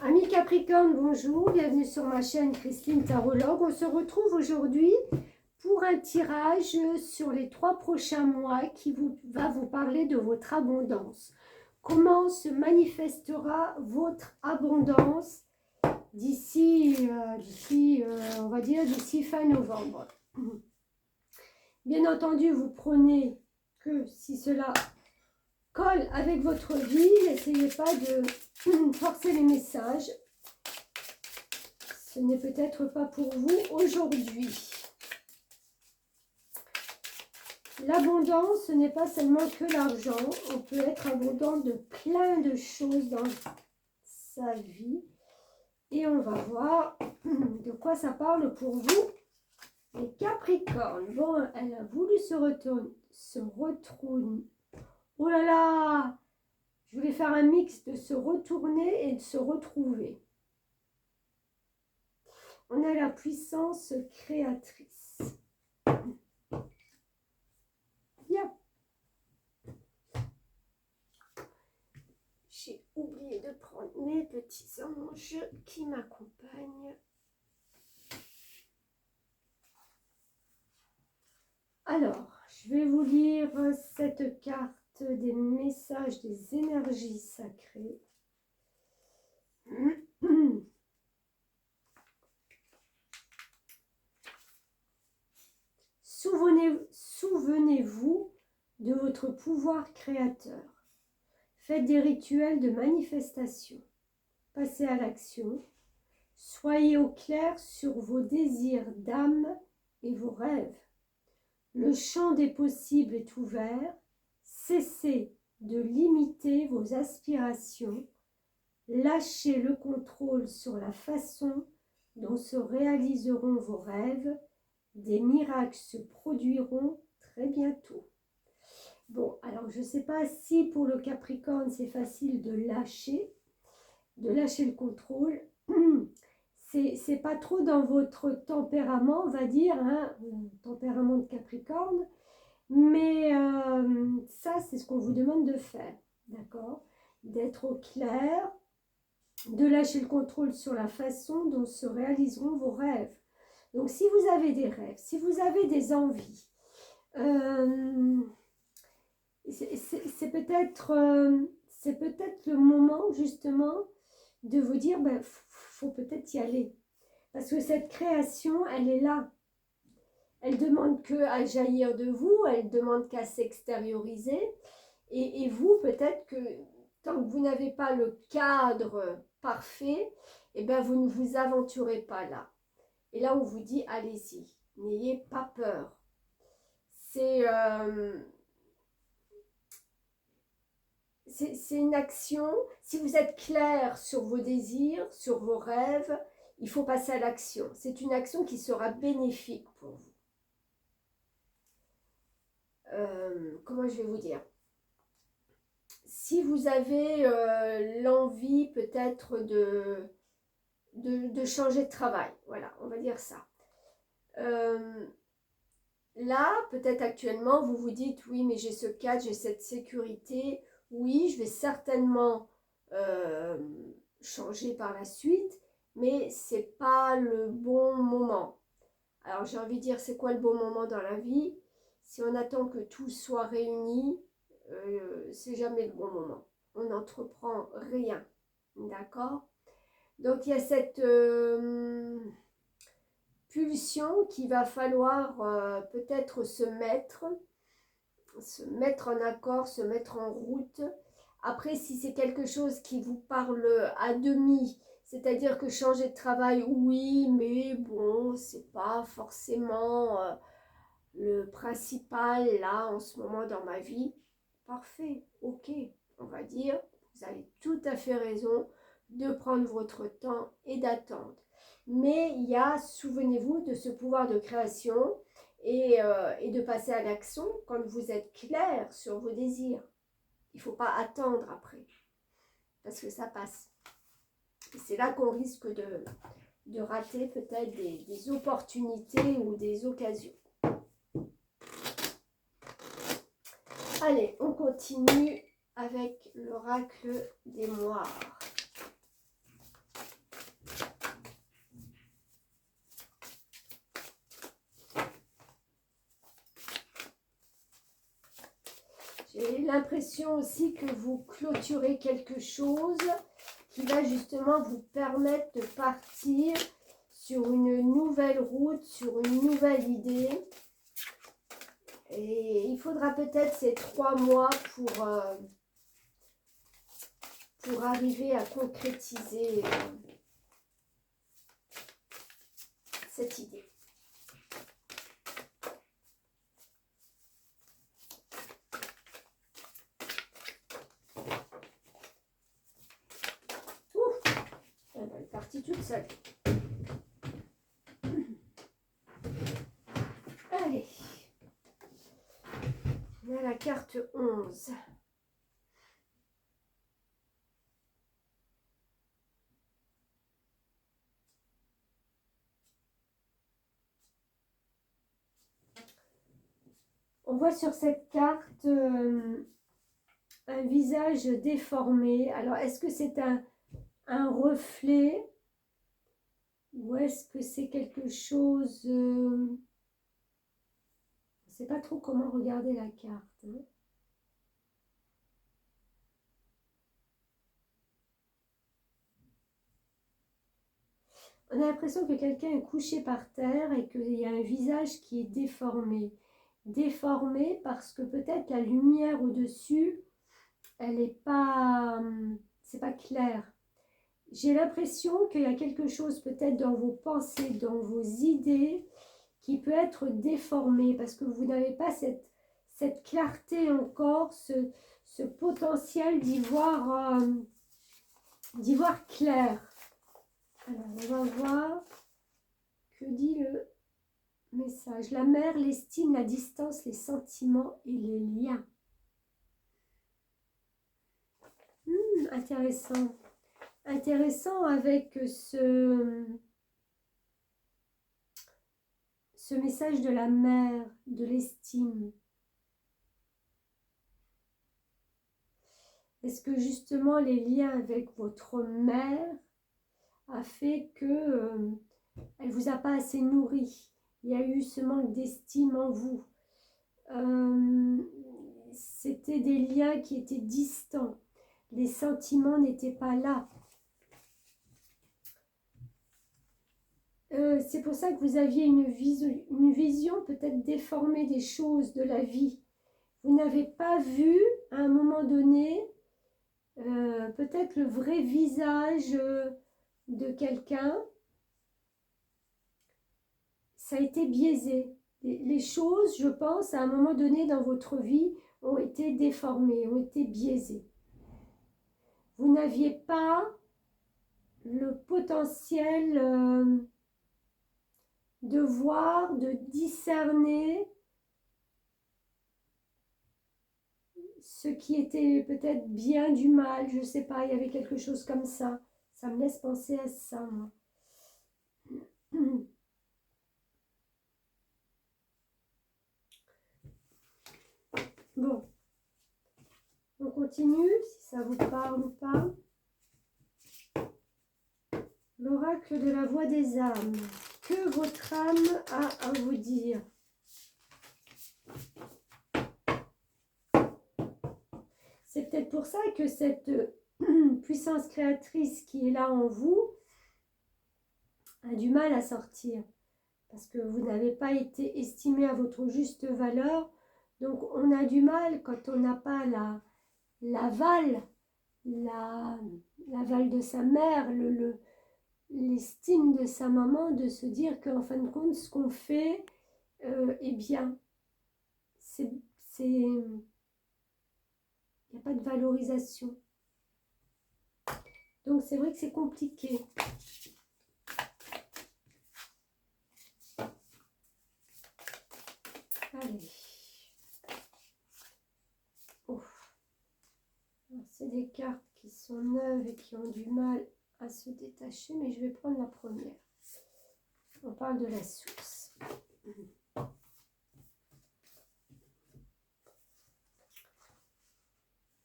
Amis Capricorne, bonjour, bienvenue sur ma chaîne Christine Tarologue. On se retrouve aujourd'hui pour un tirage sur les 3 prochains mois qui va vous parler de votre abondance. Comment se manifestera votre abondance d'ici, on va dire, d'ici fin novembre. Bien entendu, vous prenez que si cela colle avec votre vie, n'essayez pas de forcer les messages. Ce n'est peut-être pas pour vous aujourd'hui. L'abondance, ce n'est pas seulement que l'argent. On peut être abondant de plein de choses dans sa vie. Et on va voir de quoi ça parle pour vous, les Capricornes. Bon, elle a voulu se retourner. Oh là là! Je voulais faire un mix de se retourner et de se retrouver. On a la puissance créatrice. Bien. J'ai oublié de prendre mes petits anges qui m'accompagnent. Alors, je vais vous lire cette carte des messages des énergies sacrées. Souvenez-vous de votre pouvoir créateur. Faites des rituels de manifestation. Passez à l'action. Soyez au clair sur vos désirs d'âme et vos rêves. Le champ des possibles est ouvert. Cessez de limiter vos aspirations. Lâchez le contrôle sur la façon dont se réaliseront vos rêves. Des miracles se produiront très bientôt. Bon, alors je ne sais pas si pour le Capricorne c'est facile de lâcher le contrôle. C'est pas trop dans votre tempérament, on va dire, hein, tempérament de Capricorne, mais ça c'est ce qu'on vous demande de faire, d'accord? D'être au clair, de lâcher le contrôle sur la façon dont se réaliseront vos rêves. Donc, si vous avez des rêves, si vous avez des envies, c'est peut-être le moment, justement, de vous dire, ben, faut peut-être y aller. Parce que cette création, elle est là. Elle demande qu'à jaillir de vous, elle demande qu'à s'extérioriser. Et vous, peut-être que tant que vous n'avez pas le cadre parfait, eh ben, vous ne vous aventurez pas là. Et là, on vous dit, allez-y, n'ayez pas peur. C'est une action. Si vous êtes clair sur vos désirs, sur vos rêves, il faut passer à l'action. C'est une action qui sera bénéfique pour vous. Comment je vais vous dire? Si vous avez l'envie peut-être de changer de travail, voilà, on va dire ça. Là, peut-être actuellement, vous vous dites, oui, mais j'ai ce cadre, j'ai cette sécurité, oui, je vais certainement changer par la suite, mais ce n'est pas le bon moment. Alors, j'ai envie de dire, c'est quoi le bon moment dans la vie? Si on attend que tout soit réuni, c'est jamais le bon moment. On n'entreprend rien, d'accord? Donc, il y a cette pulsion qu'il va falloir peut-être se mettre en accord, se mettre en route. Après, si c'est quelque chose qui vous parle à demi, c'est-à-dire que changer de travail, oui, mais bon, c'est pas forcément le principal là en ce moment dans ma vie. Parfait, ok, on va dire, vous avez tout à fait raison de prendre votre temps et d'attendre. Mais il y a, souvenez-vous de ce pouvoir de création et de passer à l'action quand vous êtes clair sur vos désirs. Il ne faut pas attendre après, parce que ça passe. Et c'est là qu'on risque de rater peut-être des opportunités ou des occasions. Allez, on continue avec l'oracle des moires. J'ai l'impression aussi que vous clôturez quelque chose qui va justement vous permettre de partir sur une nouvelle route, sur une nouvelle idée. Et il faudra peut-être ces 3 mois pour arriver à concrétiser cette idée. Ouf, elle est partie toute seule. Allez, on a la carte 11. On voit sur cette carte un visage déformé. Alors, est-ce que c'est un reflet ou est-ce que c'est quelque chose... je ne sais pas trop comment regarder la carte. Hein. On a l'impression que quelqu'un est couché par terre et qu'il y a un visage qui est déformé. Déformé parce que peut-être la lumière au-dessus, elle n'est pas... c'est pas clair. J'ai l'impression qu'il y a quelque chose peut-être dans vos pensées, dans vos idées, qui peut être déformé parce que vous n'avez pas cette clarté encore, ce potentiel d'y voir clair. Alors, on va voir que dit le message. La mère, l'estime, la distance, les sentiments et les liens. Intéressant. Intéressant avec ce message de la mère, de l'estime. Est-ce que justement les liens avec votre mère a fait que elle vous a pas assez nourri? Il y a eu ce manque d'estime en vous. C'était des liens qui étaient distants. Les sentiments n'étaient pas là. C'est pour ça que vous aviez une vision peut-être déformée des choses, de la vie. Vous n'avez pas vu à un moment donné peut-être le vrai visage de quelqu'un. Ça a été biaisé. Les choses, je pense, à un moment donné dans votre vie, ont été déformées, ont été biaisées. Vous n'aviez pas le potentiel de voir, de discerner ce qui était peut-être bien du mal, je ne sais pas, il y avait quelque chose comme ça. Ça me laisse penser à ça, moi. Bon, on continue, si ça vous parle ou pas. L'oracle de la voix des âmes. Que votre âme a à vous dire? C'est peut-être pour ça que cette puissance créatrice qui est là en vous a du mal à sortir. Parce que vous n'avez pas été estimé à votre juste valeur. Donc on a du mal quand on n'a pas l'aval de sa mère, l'estime de sa maman, de se dire qu'en fin de compte, ce qu'on fait est bien. Il n'y a pas de valorisation. Donc c'est vrai que c'est compliqué. Allez. C'est des cartes qui sont neuves et qui ont du mal à se détacher, mais je vais prendre la première. On parle de la source.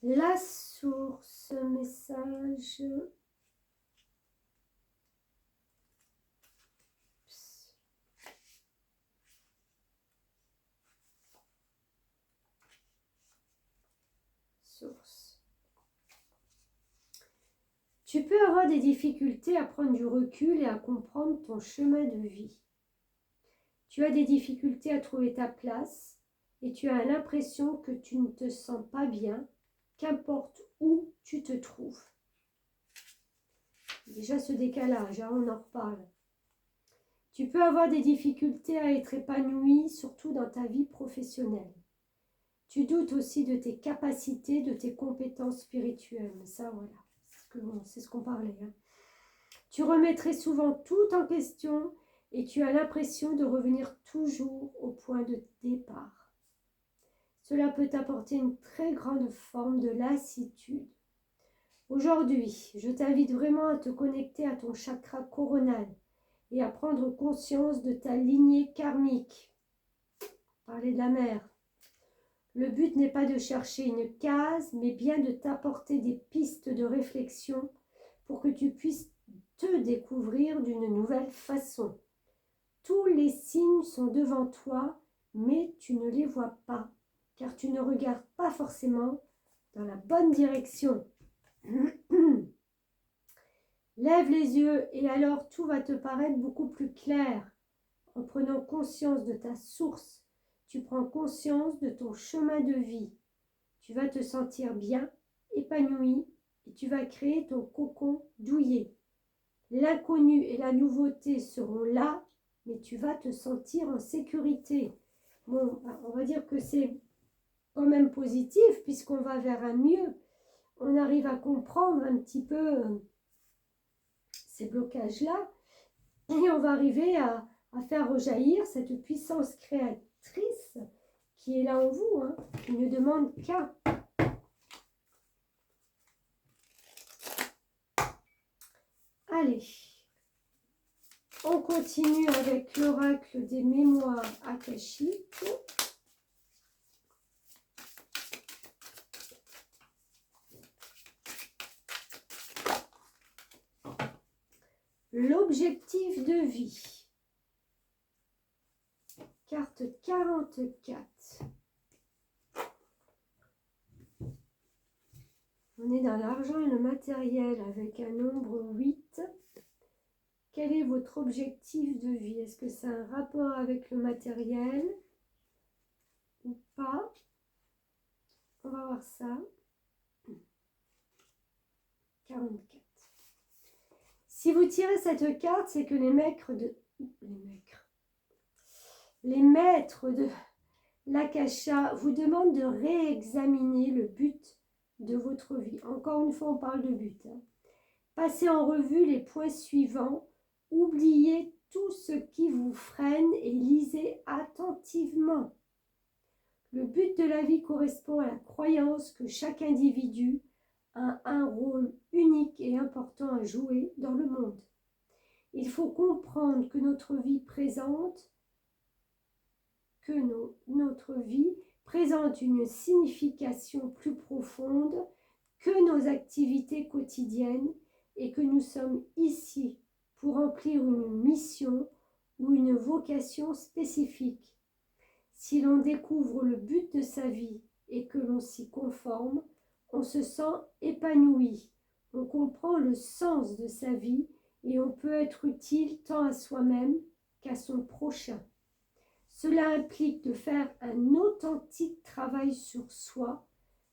La source, message. source. Tu peux avoir des difficultés à prendre du recul et à comprendre ton chemin de vie. Tu as des difficultés à trouver ta place et tu as l'impression que tu ne te sens pas bien, qu'importe où tu te trouves. Déjà ce décalage, hein, on en reparle. Tu peux avoir des difficultés à être épanoui, surtout dans ta vie professionnelle. Tu doutes aussi de tes capacités, de tes compétences spirituelles. Mais ça, voilà, c'est ce qu'on parlait. Hein. Tu remets très souvent tout en question et tu as l'impression de revenir toujours au point de départ. Cela peut t'apporter une très grande forme de lassitude. Aujourd'hui, je t'invite vraiment à te connecter à ton chakra coronal et à prendre conscience de ta lignée karmique. Parler de la mère. Le but n'est pas de chercher une case, mais bien de t'apporter des pistes de réflexion pour que tu puisses te découvrir d'une nouvelle façon. Tous les signes sont devant toi, mais tu ne les vois pas, car tu ne regardes pas forcément dans la bonne direction. Lève les yeux et alors tout va te paraître beaucoup plus clair. En prenant conscience de ta source, tu prends conscience de ton chemin de vie. Tu vas te sentir bien, épanoui et tu vas créer ton cocon douillet. L'inconnu et la nouveauté seront là, mais tu vas te sentir en sécurité. Bon, on va dire que c'est quand même positif puisqu'on va vers un mieux. On arrive à comprendre un petit peu ces blocages-là et on va arriver à faire rejaillir cette puissance créatrice qui est là en vous, hein, qui ne demande qu'à. Allez, on continue avec l'oracle des mémoires akashiques. L'objectif de vie. Carte 44. On est dans l'argent et le matériel avec un nombre 8. Quel est votre objectif de vie? Est-ce que c'est un rapport avec le matériel ou pas? On va voir ça. 44. Si vous tirez cette carte, c'est que les maîtres de l'Akasha vous demandent de réexaminer le but de votre vie. Encore une fois, on parle de but. Hein. Passez en revue les points suivants. Oubliez tout ce qui vous freine et lisez attentivement. Le but de la vie correspond à la croyance que chaque individu a un rôle unique et important à jouer dans le monde. Il faut comprendre que notre vie présente une signification plus profonde que nos activités quotidiennes et que nous sommes ici pour remplir une mission ou une vocation spécifique. Si l'on découvre le but de sa vie et que l'on s'y conforme, on se sent épanoui, on comprend le sens de sa vie et on peut être utile tant à soi-même qu'à son prochain. Cela implique de faire un authentique travail sur soi,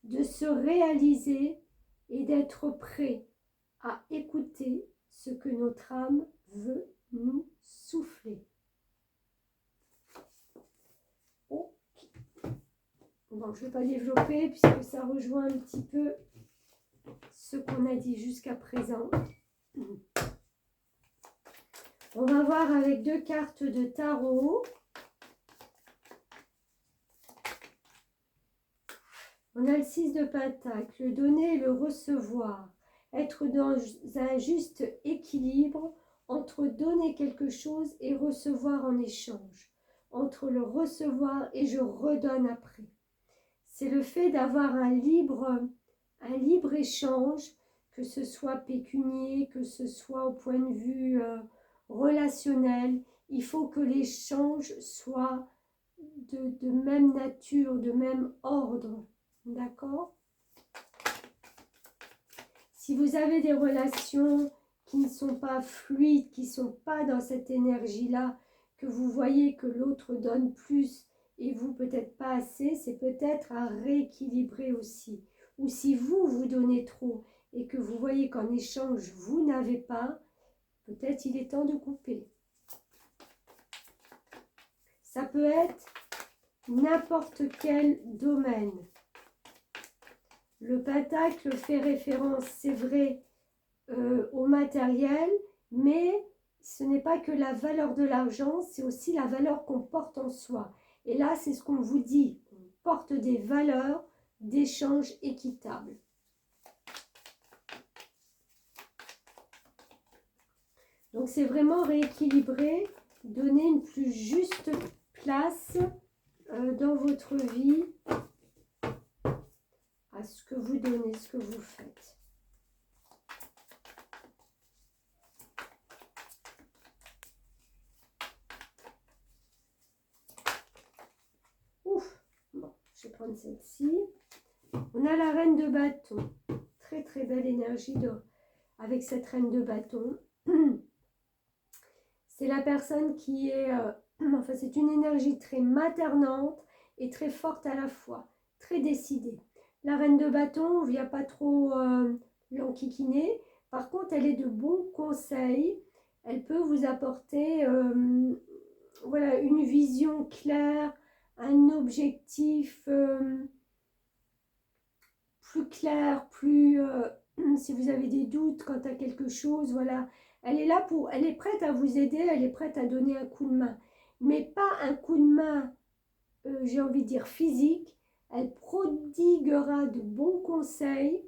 de se réaliser et d'être prêt à écouter ce que notre âme veut nous souffler. Ok. Bon, je ne vais pas développer puisque ça rejoint un petit peu ce qu'on a dit jusqu'à présent. On va voir avec 2 cartes de tarot. On a le 6 de Pentacle, le donner et le recevoir. Être dans un juste équilibre entre donner quelque chose et recevoir en échange. Entre le recevoir et je redonne après. C'est le fait d'avoir un libre échange, que ce soit pécunier, que ce soit au point de vue relationnel. Il faut que l'échange soit de même nature, de même ordre. D'accord? Si vous avez des relations qui ne sont pas fluides, qui ne sont pas dans cette énergie-là, que vous voyez que l'autre donne plus et vous peut-être pas assez, c'est peut-être à rééquilibrer aussi. Ou si vous, vous donnez trop et que vous voyez qu'en échange, vous n'avez pas, peut-être il est temps de couper. Ça peut être n'importe quel domaine. Le pentacle fait référence, c'est vrai, au matériel, mais ce n'est pas que la valeur de l'argent, c'est aussi la valeur qu'on porte en soi. Et là, c'est ce qu'on vous dit, on porte des valeurs d'échange équitable. Donc, c'est vraiment rééquilibrer, donner une plus juste place dans votre vie à ce que vous donnez, ce que vous faites. Ouf, bon, je vais prendre celle-ci. On a la reine de bâton. Très très belle énergie avec cette reine de bâton. C'est la personne qui est... enfin, c'est une énergie très maternante et très forte à la fois. Très décidée. La reine de bâton, on ne vient pas trop l'enquiquiner. Par contre, elle est de bons conseils. Elle peut vous apporter voilà, une vision claire, un objectif plus clair, plus... si vous avez des doutes quant à quelque chose, voilà. Elle est là pour... Elle est prête à vous aider, elle est prête à donner un coup de main. Mais pas un coup de main, j'ai envie de dire physique. Elle prodiguera de bons conseils.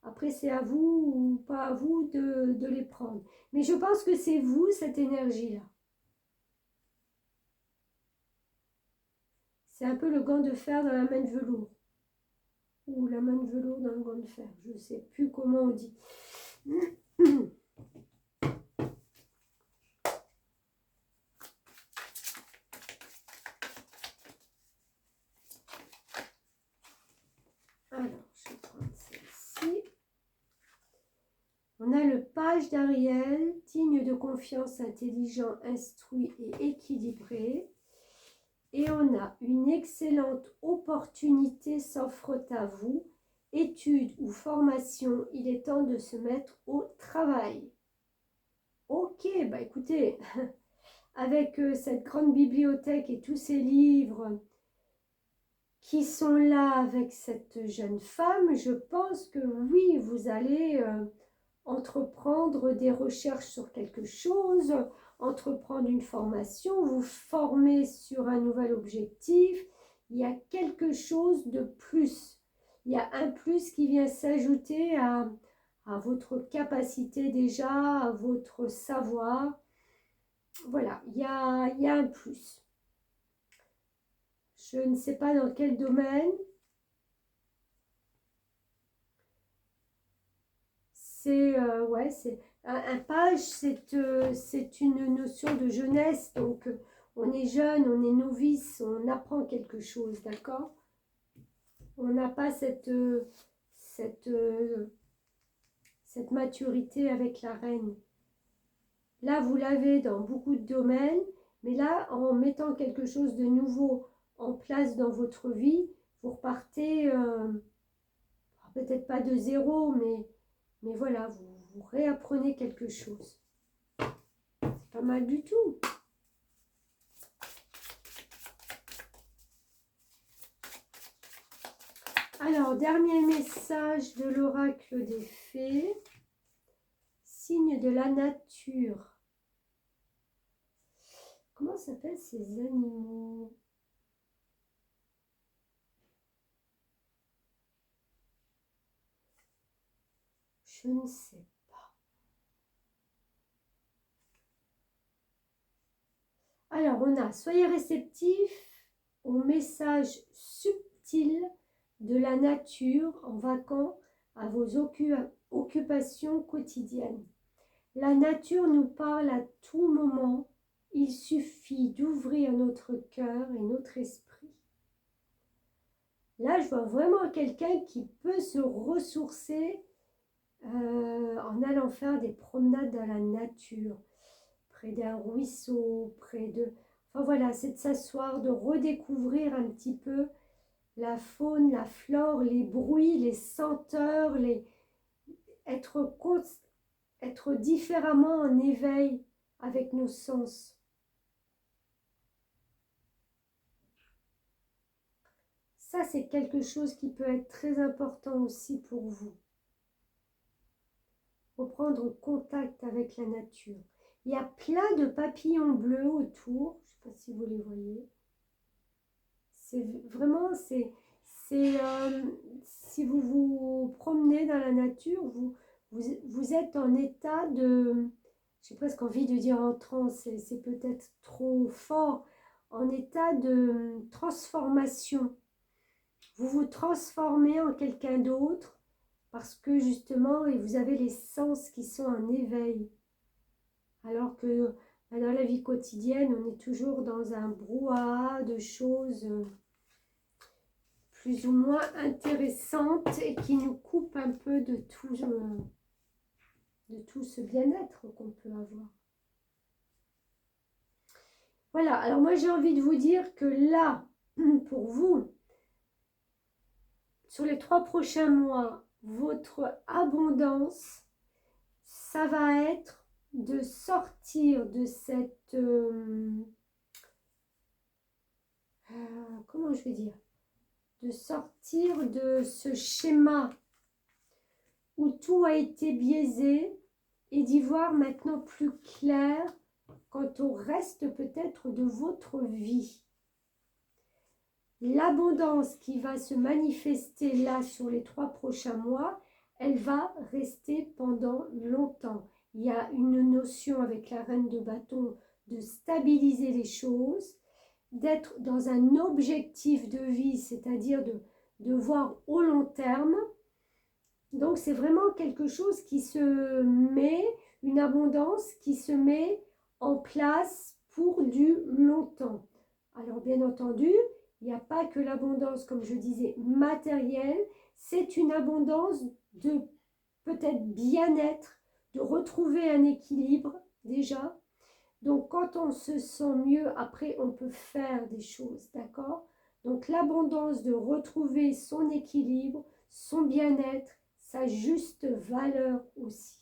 Après, c'est à vous ou pas à vous de les prendre. Mais je pense que c'est vous, cette énergie-là. C'est un peu le gant de fer dans la main de velours. Ou la main de velours dans le gant de fer. Je ne sais plus comment on dit. Alors, je vais prendre celle-ci. On a le page d'Ariel, digne de confiance, intelligent, instruit et équilibré. Et on a une excellente opportunité s'offre à vous. Études ou formation, il est temps de se mettre au travail. Ok, bah écoutez, avec cette grande bibliothèque et tous ces livres qui sont là avec cette jeune femme, je pense que oui, vous allez entreprendre des recherches sur quelque chose, entreprendre une formation, vous former sur un nouvel objectif. Il y a quelque chose de plus. Il y a un plus qui vient s'ajouter à votre capacité déjà, à votre savoir. Voilà, il y a un plus. Je ne sais pas dans quel domaine. C'est ouais, c'est un page, c'est une notion de jeunesse. Donc, on est jeune, on est novice, on apprend quelque chose, d'accord? On n'a pas cette maturité avec la reine. Là, vous l'avez dans beaucoup de domaines, mais là, en mettant quelque chose de nouveau en place dans votre vie, vous repartez, peut-être pas de zéro, mais voilà, vous réapprenez quelque chose. C'est pas mal du tout. Alors, dernier message de l'oracle des fées. Signe de la nature. Comment s'appellent ces animaux? Je ne sais pas. Alors, on a, soyez réceptifs aux messages subtils de la nature en vaquant à vos occupations quotidiennes. La nature nous parle à tout moment. Il suffit d'ouvrir notre cœur et notre esprit. Là, je vois vraiment quelqu'un qui peut se ressourcer en allant faire des promenades dans la nature, près d'un ruisseau, près de... Enfin voilà, c'est de s'asseoir, de redécouvrir un petit peu la faune, la flore, les bruits, les senteurs, être, être différemment en éveil avec nos sens. Ça, c'est quelque chose qui peut être très important aussi pour vous. Reprendre contact avec la nature. Il y a plein de papillons bleus autour. Je ne sais pas si vous les voyez. C'est vraiment, si vous vous promenez dans la nature, vous êtes en état de, j'ai presque envie de dire en transe, c'est peut-être trop fort, en état de transformation. Vous vous transformez en quelqu'un d'autre parce que justement, vous avez les sens qui sont en éveil. Alors que dans la vie quotidienne, on est toujours dans un brouhaha de choses plus ou moins intéressantes et qui nous coupent un peu de tout ce bien-être qu'on peut avoir. Voilà, alors moi j'ai envie de vous dire que là, pour vous, sur les 3 prochains mois, votre abondance, ça va être de sortir de cette... comment je vais dire? De sortir de ce schéma où tout a été biaisé et d'y voir maintenant plus clair quant au reste peut-être de votre vie. L'abondance qui va se manifester là sur les 3 prochains mois, elle va rester pendant longtemps. Il y a une notion avec la reine de bâton de stabiliser les choses, d'être dans un objectif de vie, c'est-à-dire de voir au long terme. Donc c'est vraiment quelque chose qui se met, une abondance qui se met en place pour du longtemps. Alors bien entendu, il n'y a pas que l'abondance, comme je disais, matérielle, c'est une abondance de peut-être bien-être, de retrouver un équilibre déjà. Donc quand on se sent mieux, après on peut faire des choses, d'accord? Donc l'abondance de retrouver son équilibre, son bien-être, sa juste valeur aussi.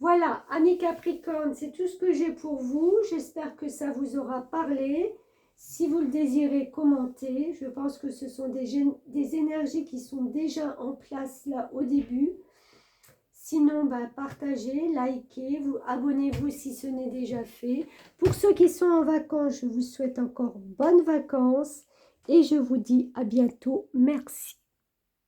Voilà, amis Capricorne, c'est tout ce que j'ai pour vous. J'espère que ça vous aura parlé. Si vous le désirez, commentez. Je pense que ce sont des énergies qui sont déjà en place là au début. Sinon, partagez, likez, abonnez-vous si ce n'est déjà fait. Pour ceux qui sont en vacances, je vous souhaite encore bonnes vacances et je vous dis à bientôt. Merci.